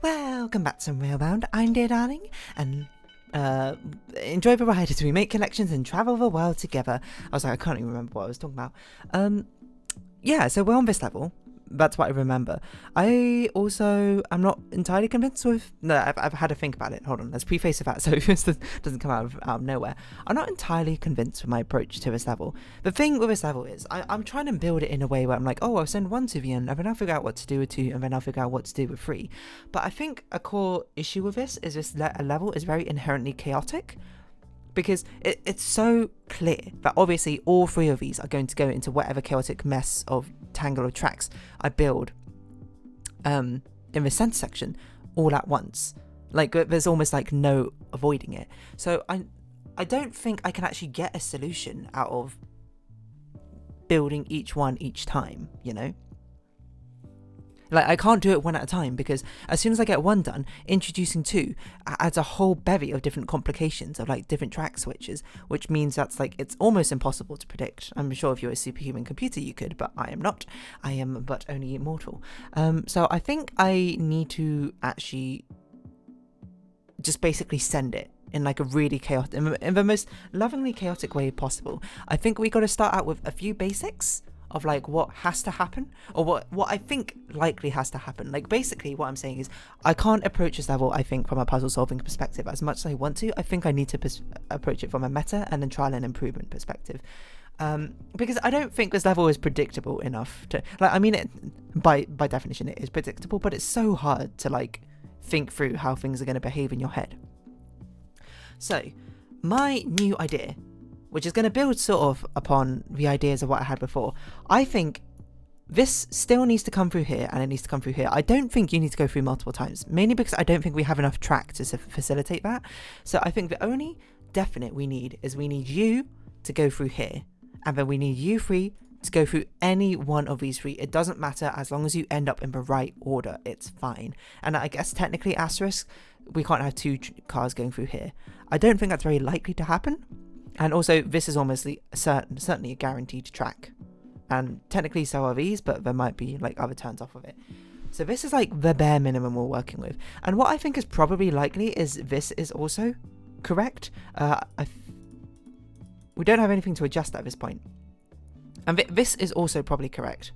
Welcome back to Railbound. I'm dear darling, and enjoy the ride as we make connections and travel the world together. I was like, I can't even remember what I was talking about. Yeah, so we're on this level. That's what I remember. I'm not entirely convinced with... No, I've had to think about it. Hold on, let's preface with that so this doesn't come out of nowhere. I'm not entirely convinced with my approach to this level. The thing with this level is I'm trying to build it in a way where I'm like, oh, I'll send 1 to the end, and then I'll figure out what to do with 2, and then I'll figure out what to do with 3. But I think a core issue with this is this level is very inherently chaotic. Because it's so clear that obviously all 3 of these are going to go into whatever chaotic mess of tangle of tracks I build in the center section all at once. Like, there's almost like no avoiding it. So I don't think I can actually get a solution out of building each one each time, you know? Like, I can't do it one at a time, because as soon as I get 1 done, introducing 2 adds a whole bevy of different complications of like different track switches, which means that's like, it's almost impossible to predict. I'm sure if you're a superhuman computer you could, but I am not. I am but only mortal. So I think I need to actually just basically send it in like a really chaotic, in the most lovingly chaotic way possible. I think we got to start out with a few basics of like what has to happen, or what I think likely has to happen. Like, basically what I'm saying is I can't approach this level, I think, from a puzzle solving perspective as much as I want to. I think I need to approach it from a meta and then trial and improvement perspective, because I don't think this level is predictable enough to, like, I mean, it by definition it is predictable, but it's so hard to like think through how things are going to behave in your head. So my new idea, which is going to build sort of upon the ideas of what I had before. I think this still needs to come through here, and it needs to come through here. I don't think you need to go through multiple times, mainly because I don't think we have enough track to facilitate that. So I think the only definite we need is we need you to go through here, and then we need you 3 to go through any one of these 3. It doesn't matter, as long as you end up in the right order, it's fine. And I guess technically, asterisk, we can't have 2 cars going through here. I don't think that's very likely to happen. And also, this is almost certainly a guaranteed track. And technically so are these, but there might be like other turns off of it. So this is like the bare minimum we're working with. And what I think is probably likely is this is also correct. We don't have anything to adjust at this point. And this is also probably correct.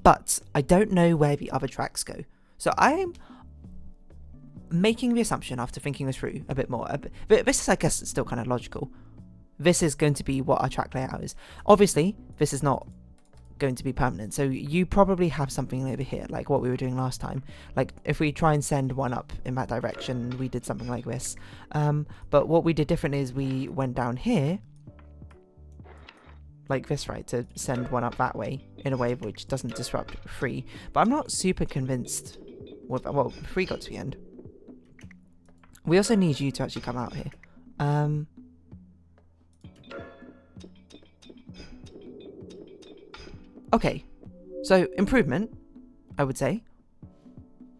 But I don't know where the other tracks go. So I'm making the assumption, after thinking this through a bit more, but this is, I guess, still kind of logical. This is going to be what our track layout is. Obviously, this is not going to be permanent, so you probably have something over here, like what we were doing last time. Like, if we try and send 1 up in that direction, we did something like this. But what we did different is we went down here, like this, right, to send 1 up that way, in a way which doesn't disrupt 3. But I'm not super convinced with, well, 3 got to the end. We also need you to actually come out here. Okay, so improvement, I would say.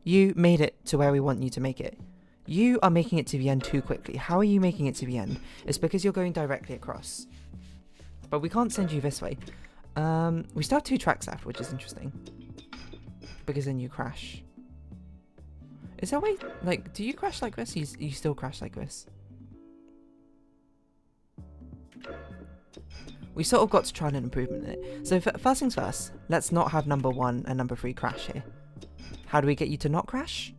You made it to where we want you to make it. You are making it to the end too quickly. How are you making it to the end? It's because you're going directly across. But we can't send you this way. We still have 2 tracks left, which is interesting. Because then you crash. Is there a way, like, do you crash like this? You still crash like this? We sort of got to try an improvement in it. So first things first, let's not have number 1 and number 3 crash here. How do we get you to not crash?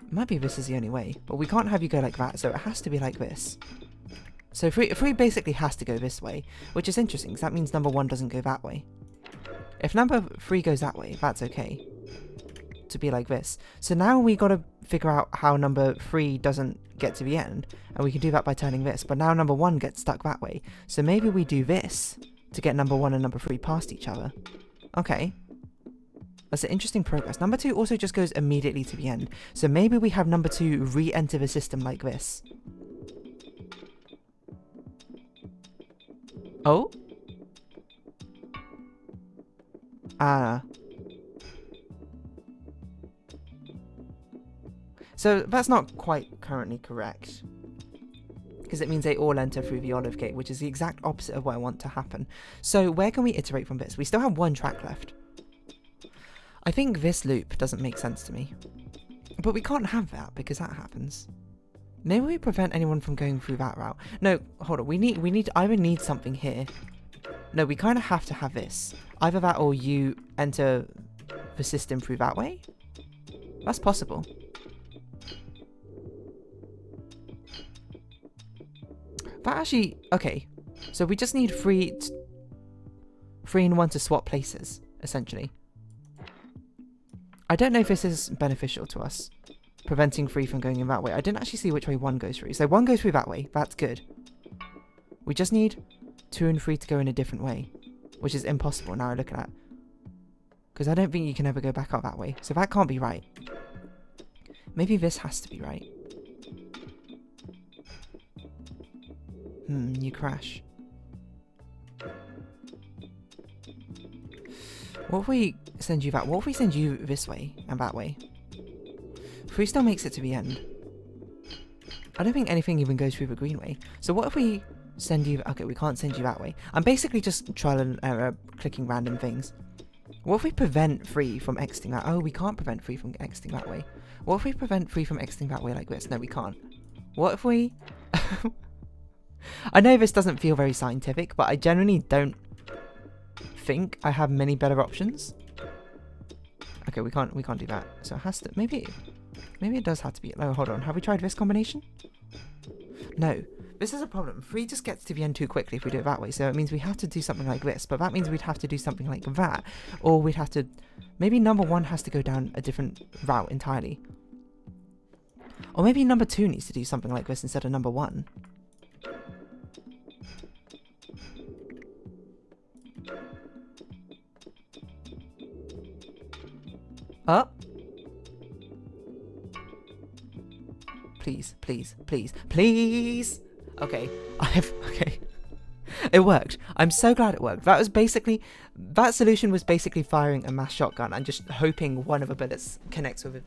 It might be this is the only way, but we can't have you go like that, so it has to be like this. So 3 basically has to go this way, which is interesting, because that means number 1 doesn't go that way. If number 3 goes that way, that's okay. To be like this. So now we got to figure out how number 3 doesn't get to the end, and we can do that by turning this, but now number 1 gets stuck that way, so maybe we do this to get number 1 and number 3 past each other. Okay, that's an interesting progress. Number 2 also just goes immediately to the end, so maybe we have number 2 re-enter the system like this. Oh? So that's not quite currently correct, because it means they all enter through the olive gate, which is the exact opposite of what I want to happen. So where can we iterate from this? We still have 1 track left. I think this loop doesn't make sense to me. But we can't have that because that happens. Maybe we prevent anyone from going through that route. No, hold on. We need. I would need something here. No, we kind of have to have this. Either that or you enter the system through that way. That's possible. That actually... Okay. So we just need 3 and 1 to swap places, essentially. I don't know if this is beneficial to us. Preventing 3 from going in that way. I didn't actually see which way 1 goes through. So 1 goes through that way. That's good. We just need 2 and 3 to go in a different way. Which is impossible now I look at. Because I don't think you can ever go back out that way. So that can't be right. Maybe this has to be right. You crash. What if we send you that? What if we send you this way and that way? 3 still makes it to the end. I don't think anything even goes through the green way. So what if we send you... Okay, we can't send you that way. I'm basically just trial and error clicking random things. What if we prevent 3 from exiting that? Oh, we can't prevent 3 from exiting that way. What if we prevent 3 from exiting that way like this? No, we can't. What if we... I know this doesn't feel very scientific, but I genuinely don't think I have many better options. Okay, we can't do that. So it has to... Maybe it does have to be... Oh, hold on. Have we tried this combination? No. This is a problem. 3 just gets to the end too quickly if we do it that way. So it means we have to do something like this. But that means we'd have to do something like that. Or we'd have to... Maybe number 1 has to go down a different route entirely. Or maybe number 2 needs to do something like this instead of number 1. Oh. Please, please, please, please. Okay, okay. It worked. I'm so glad it worked. That solution was basically firing a mass shotgun and just hoping one of the bullets connects with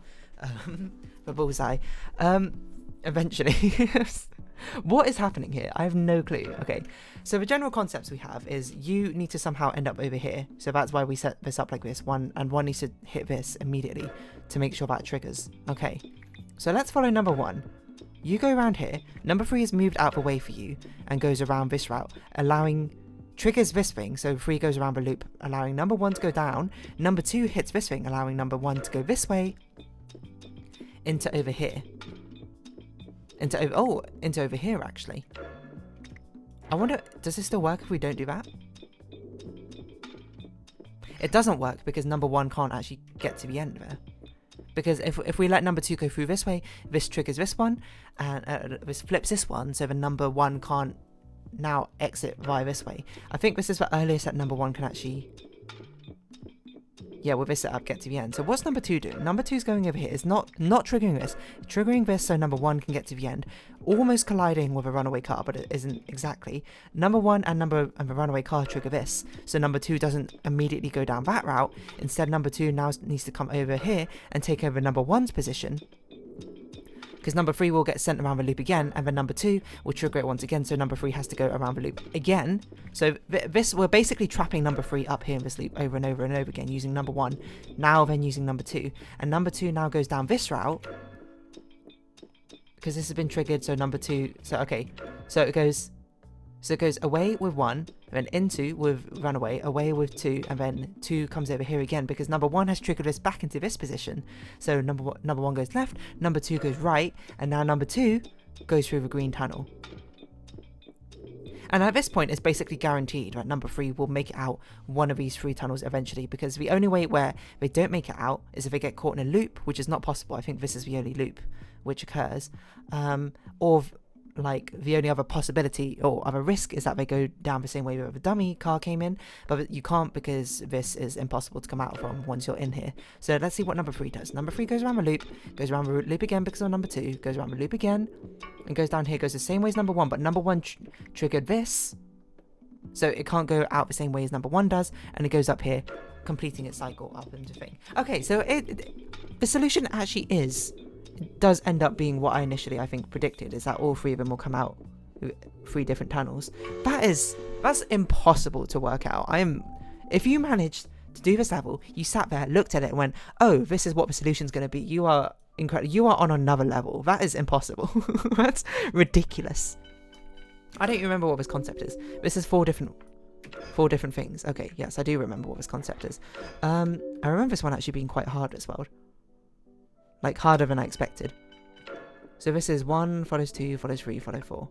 the bullseye. Eventually. What is happening here? I have no clue. Okay, so the general concepts we have is you need to somehow end up over here. So that's why we set this up like this. One needs to hit this immediately to make sure that triggers. Okay, so let's follow number 1. You go around here. Number 3 is moved out of the way for you and goes around this route, triggers this thing. So 3 goes around the loop, allowing number 1 to go down. Number 2 hits this thing, allowing number 1 to go this way into over here. Into over here, actually. I wonder, does this still work if we don't do that? It doesn't work because number 1 can't actually get to the end there. Because if we let number 2 go through this way, this triggers this one, and this flips this one, so the number 1 can't now exit via this way. I think this is the earliest that number 1 can actually... Yeah, with this setup, get to the end. So what's number 2 doing? Number 2 is going over here. It's not triggering this. Triggering this so number 1 can get to the end. Almost colliding with a runaway car, but it isn't exactly. Number 1 and the runaway car trigger this. So number 2 doesn't immediately go down that route. Instead, number 2 now needs to come over here and take over number 1's position. Because number 3 will get sent around the loop again, and then number 2 will trigger it once again, so number 3 has to go around the loop again. So we're basically trapping number 3 up here in this loop over and over and over again, using number 1, now then using number 2. And number 2 now goes down this route, because this has been triggered, so number 2, so it goes away with 1, then into with runaway, away with 2, and then 2 comes over here again because number 1 has triggered us back into this position. So number 1 goes left, number 2 goes right, and now number 2 goes through the green tunnel. And at this point, it's basically guaranteed that number 3 will make it out one of these 3 tunnels eventually, because the only way where they don't make it out is if they get caught in a loop, which is not possible. I think this is the only loop which occurs, or like the only other possibility or other risk is that they go down the same way where the dummy car came in, but you can't because this is impossible to come out from once you're in here. So let's see what number 3 does. Number 3 goes around the loop again because of number 2, goes around the loop again, and goes down here, goes the same way as number 1, but number 1 triggered this, so it can't go out the same way as number 1 does, and it goes up here, completing its cycle up into thing. Okay, so the solution actually does end up being what I initially, I think, predicted, is that all 3 of them will come out 3 different tunnels. That's impossible to work out. If you managed to do this level, you sat there, looked at it and went, oh, this is what the solution's going to be, you are incredible. You are on another level. That is impossible. That's ridiculous. I don't remember what this concept is. This is four different things. Okay, yes, I do remember what this concept is. I remember this one actually being quite hard as well. Like, harder than I expected. So this is 1 follows 2 follows 3 follows 4.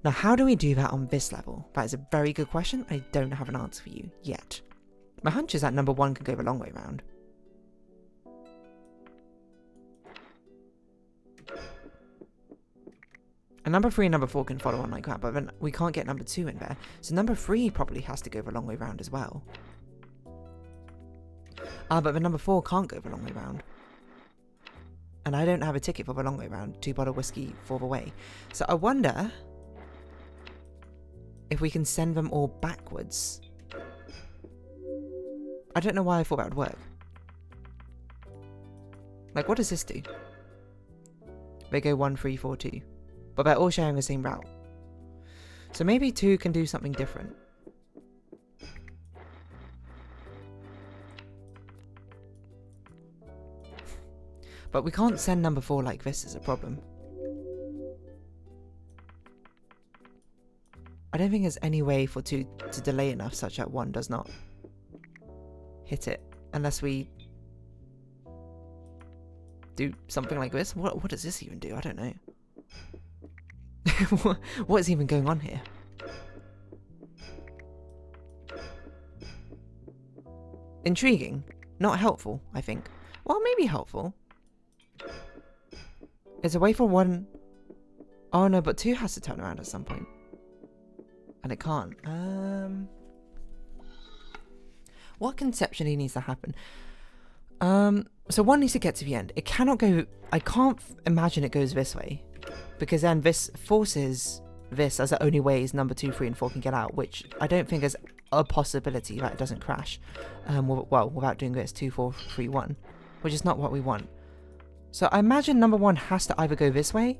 Now, how do we do that on this level? That is a very good question. I don't have an answer for you yet. My hunch is that number 1 can go the long way round. And number 3 and number 4 can follow on like that, but then we can't get number 2 in there. So number 3 probably has to go the long way round as well. But the number 4 can't go the long way round. And I don't have a ticket for the long way round. 2 bottle whiskey for the way. So I wonder if we can send them all backwards. I don't know why I thought that would work. Like, what does this do? They go 1, 3, 4, 2. But they're all sharing the same route. So maybe 2 can do something different. But we can't send number 4 like this is a problem. I don't think there's any way for 2 to delay enough such that 1 does not hit it. Unless we do something like this. What does this even do? I don't know. What is even going on here? Intriguing. Not helpful, I think. Well, maybe helpful. It's a way for 1... Oh no, but 2 has to turn around at some point. And it can't. What conceptually needs to happen? So 1 needs to get to the end. It cannot go... I can't imagine it goes this way. Because then this forces this as the only ways number 2, 3 and 4 can get out, which I don't think is a possibility that it doesn't crash. Well, without doing this, 2, 4, 3, 1, which is not what we want. So I imagine number 1 has to either go this way,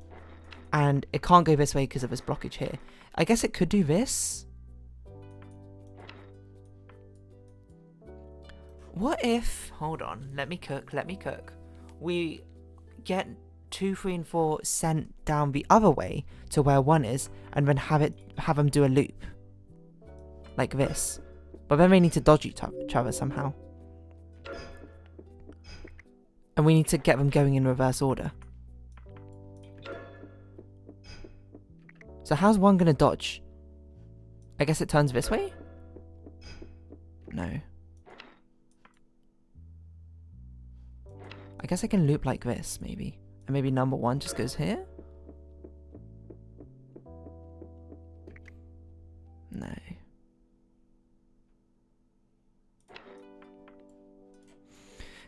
and it can't go this way because of this blockage here. I guess it could do this. What if... Hold on, let me cook. We get 2, 3 and 4 sent down the other way to where 1 is, and then have them do a loop. Like this. But then they need to dodge each other somehow. And we need to get them going in reverse order. So how's 1 gonna dodge? I guess it turns this way? No. I guess I can loop like this, maybe. And maybe number 1 just goes here? No.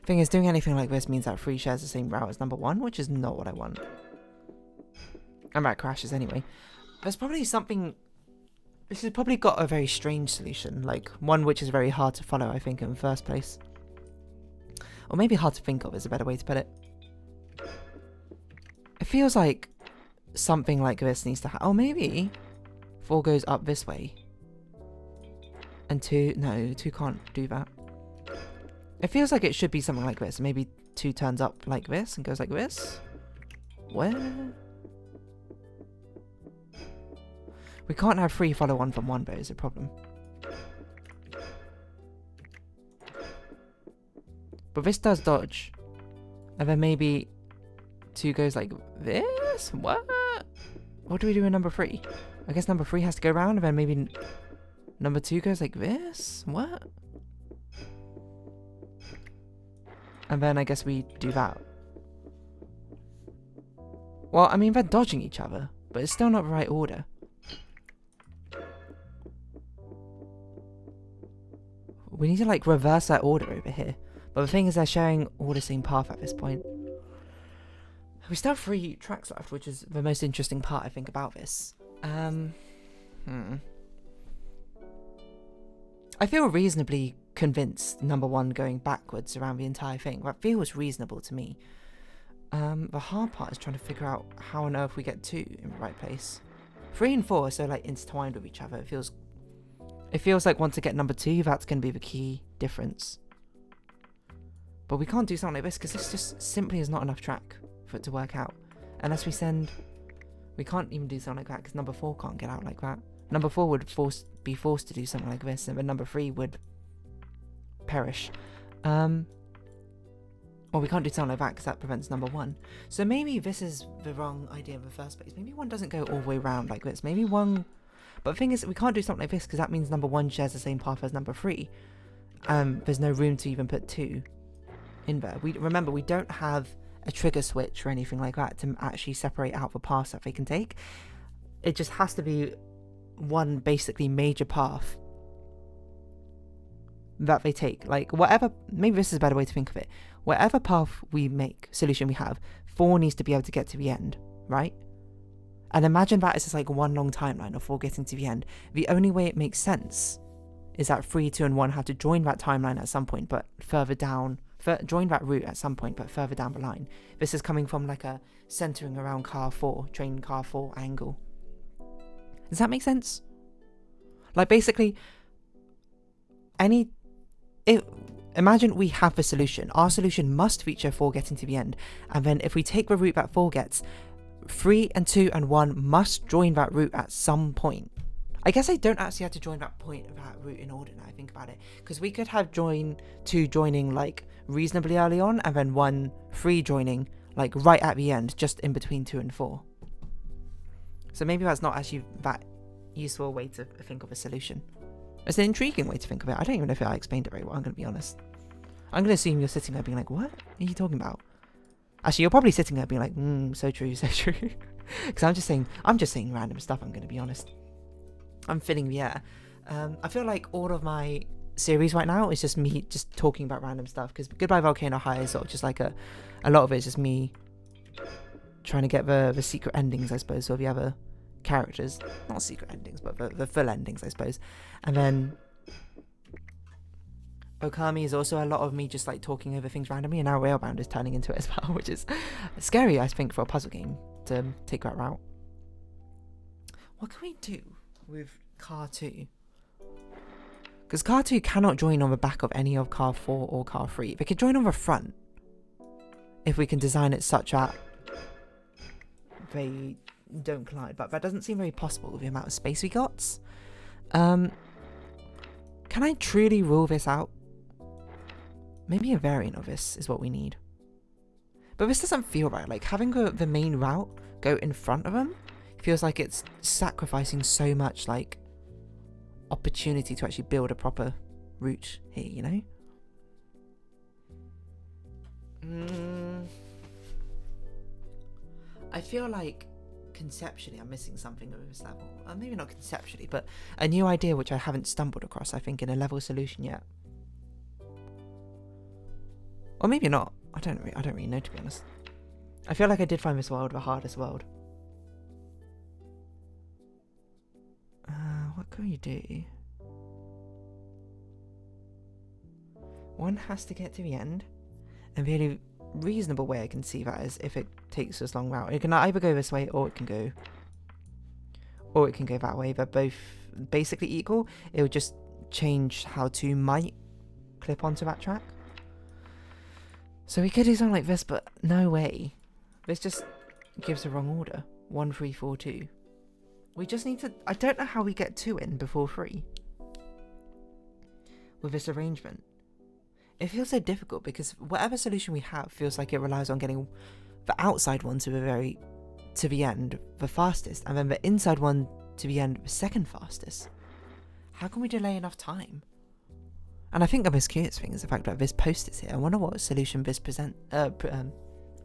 Thing is, doing anything like this means that 3 shares the same route as number 1, which is not what I want. And that crashes anyway. There's probably something... This has probably got a very strange solution, like one which is very hard to follow, I think, in the first place. Or maybe hard to think of is a better way to put it. It feels like something like this needs to happen. Oh, maybe 4 goes up this way. And 2... No, 2 can't do that. It feels like it should be something like this. Maybe 2 turns up like this and goes like this. Where? We can't have 3 follow 1 from 1, though, is a problem. But this does dodge. And then maybe 2 goes like this? What? What do we do in number 3? I guess number 3 has to go around, and then maybe number 2 goes like this? What? And then I guess we do that. Well, I mean, they're dodging each other, but it's still not the right order. We need to, like, reverse that order over here. But the thing is, they're sharing all the same path at this point. We still have 3 tracks left, which is the most interesting part, I think, about this. I feel reasonably convinced number 1 going backwards around the entire thing. That feels reasonable to me. The hard part is trying to figure out how on earth we get 2 in the right place. 3 and 4 are so, like, intertwined with each other. It feels like once I get number 2, that's going to be the key difference. But we can't do something like this because this just simply is not enough track for it to work out. Unless we send... We can't even do something like that because number 4 can't get out like that. Number 4 would be forced to do something like this, and then number 3 would perish. Or we can't do something like that because that prevents number 1. So maybe this is the wrong idea in the first place. Maybe 1 doesn't go all the way around like this. Maybe 1... But the thing is, we can't do something like this because that means number 1 shares the same path as number 3. There's no room to even put 2 in there. Remember, we don't have a trigger switch or anything like that to actually separate out the paths that they can take. It just has to be one basically major path that they take. Like, whatever, maybe this is a better way to think of it. Whatever path we make, solution we have, 4 needs to be able to get to the end, right? And imagine that as just like one long timeline of 4 getting to the end. The only way it makes sense is that 3, 2, and 1 have to join that timeline at some point, but further down, join that route at some point, but further down the line. This is coming from like a centering around car 4, train car 4 angle. Does that make sense? Like, basically, imagine we have the solution. Our solution must feature 4 getting to the end. And then if we take the route that 4 gets, 3 and 2 and 1 must join that route at some point. I guess I don't actually have to join that point of that route in order now I think about it. Because we could have 2 joining like reasonably early on, and then 1, 3 joining like right at the end, just in between 2 and 4. So maybe that's not actually that useful way to think of a solution. It's an intriguing way to think of it. I don't even know if I explained it very well, I'm going to be honest. I'm going to assume you're sitting there being like, what are you talking about? Actually, you're probably sitting there being like, so true, so true. Because I'm just saying random stuff, I'm going to be honest. I'm filling the air. I feel like all of my series right now is just me just talking about random stuff. Because Goodbye Volcano High is sort of just like a lot of it is just me trying to get the secret endings, I suppose, or the other characters. Not secret endings, but the full endings, I suppose. And then Okami is also a lot of me just like talking over things randomly, and now Railbound is turning into it as well, which is scary, I think, for a puzzle game to take that route. What can we do with car 2? Because car 2 cannot join on the back of any of car 4 or car 3. They could join on the front if we can design it such that they don't collide, but that doesn't seem very possible with the amount of space we got. Can I truly rule this out? Maybe a variant of this is what we need. But this doesn't feel right. Like, having the main route go in front of them feels like it's sacrificing so much, like, opportunity to actually build a proper route here, you know? I feel like conceptually I'm missing something with this level. Maybe not conceptually, but a new idea which I haven't stumbled across, I think, in a level solution yet. Or maybe not. I don't really know, to be honest. I feel like I did find this world the hardest world. What can we do? 1 has to get to the end, and the only reasonable way I can see that is if it takes this long route. It can either go this way, or it can go that way. They're both basically equal. It would just change how 2 might clip onto that track. So we could do something like this, but no way. This just gives the wrong order. 1, 3, 4, 2. We just need to... I don't know how we get 2 in before 3. With this arrangement. It feels so difficult because whatever solution we have feels like it relies on getting the outside one to the end the fastest, and then the inside one to the end the second fastest. How can we delay enough time? And I think the most curious thing is the fact that this post is here. I wonder what solution this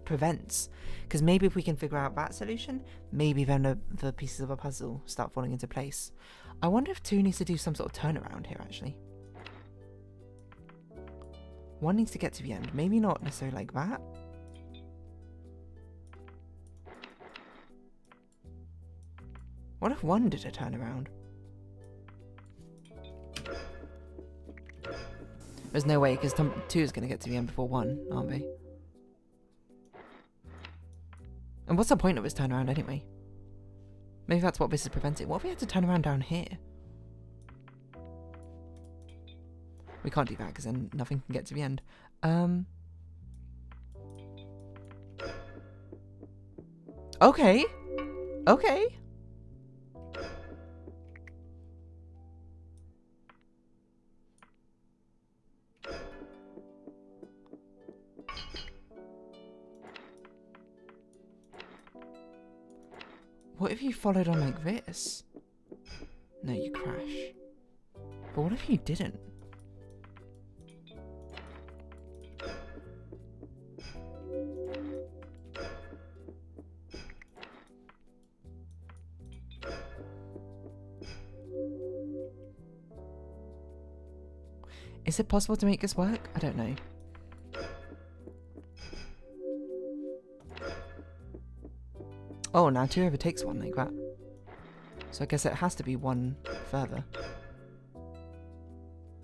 prevents. Because maybe if we can figure out that solution, maybe then the pieces of a puzzle start falling into place. I wonder if 2 needs to do some sort of turnaround here, actually. 1 needs to get to the end. Maybe not necessarily like that. What if 1 did a turnaround? There's no way, because 2 is going to get to the end before 1, aren't they? And what's the point of this turnaround anyway? Maybe that's what this is preventing. What if we had to turn around down here? We can't do that, because then nothing can get to the end. Okay. Okay. What if you followed on like this? No, you crash. But what if you didn't? Is it possible to make this work? I don't know. Oh, now 2 overtakes 1 like that. So I guess it has to be 1 further.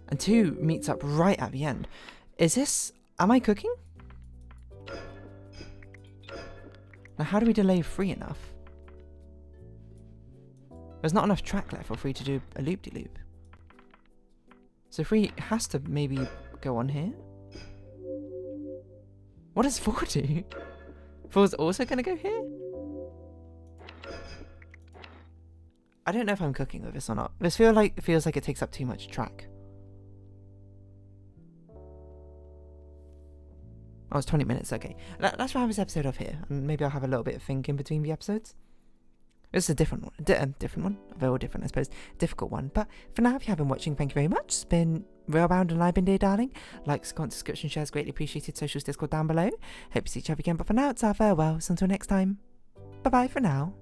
And 2 meets up right at the end. Is this... Am I cooking? Now how do we delay 3 enough? There's not enough track left for 3 to do a loop-de-loop. So 3 has to maybe go on here? What does 4 do? 4's also going to go here? I don't know if I'm cooking with this or not. This feels like it takes up too much track. Oh, it's 20 minutes, okay. Let's wrap this episode off here, and maybe I'll have a little bit of thinking between the episodes. This is a different one. Different one. They're all different, I suppose. Difficult one. But for now, if you have been watching, thank you very much. It's been Railbound and I've been Dear Darling. Likes, comments, subscription, shares, greatly appreciated. Socials, Discord down below. Hope to see each other again. But for now, it's our farewell. So until next time, bye-bye for now.